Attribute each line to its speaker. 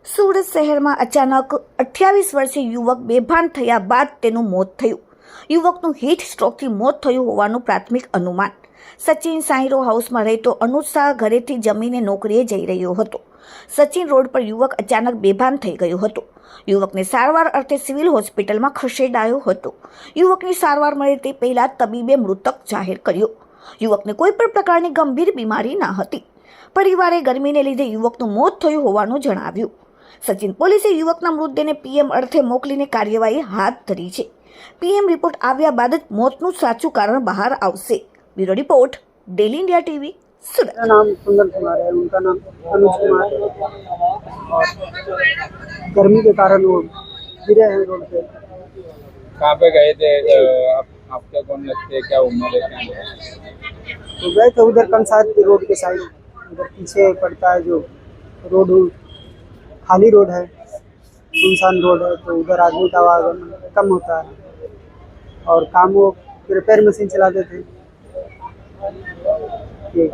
Speaker 1: સુરત શહેરમાં અચાનક 28 વર્ષીય યુવક બેભાન થયા બાદ તેનું મોત થયું। યુવકનું હીટ સ્ટ્રોકથી મોત થયું હોવાનું પ્રાથમિક અનુમાન। સચિન સાંઈરો હાઉસમાં રહેતો અનુજ શાહ ઘરેથી જમીને નોકરીએ જઈ રહ્યો હતો। સચિન રોડ પર યુવક અચાનક બેભાન થઈ ગયો હતો। યુવકને સારવાર અર્થે સિવિલ હોસ્પિટલમાં ખસેડાયો હતો। યુવકની સારવાર મળે તે પહેલા તબીબે મૃતક જાહેર કર્યો। યુવકને કોઈ પણ પ્રકારની ગંભીર બીમારી ન હતી। પરિવારે ગરમીને લીધે યુવકનું મોત થયું હોવાનું જણાવ્યું। સચિન પોલીસે યુવકના મૃતદેહને પીએમ અર્થે મોકલીને કાર્યવાહી હાથ ધરી છે। પીએમ રિપોર્ટ આવ્યા બાદ જ મોતનું સાચું કારણ બહાર આવશે। Bureau report, daily India TV, Surat.
Speaker 2: मेरा नाम सुंदर कुमार है, उनका नाम अनुज कुमार है। और गर्मी के कारण वो गिरे हैं रोड पे।
Speaker 3: कहाँ पे गए थे? आपके कौन लगते हैं? क्या उम्र है? क्या
Speaker 2: तो गए थे उधर कंसाद रोड के साइड, उधर पीछे पड़ता है जो रोड, खाली रोड है, सुनसान रोड है, तो उधर आदमी का आवागमन कम होता है। और काम वो रिपेयर मशीन चलाते थे। ठीक।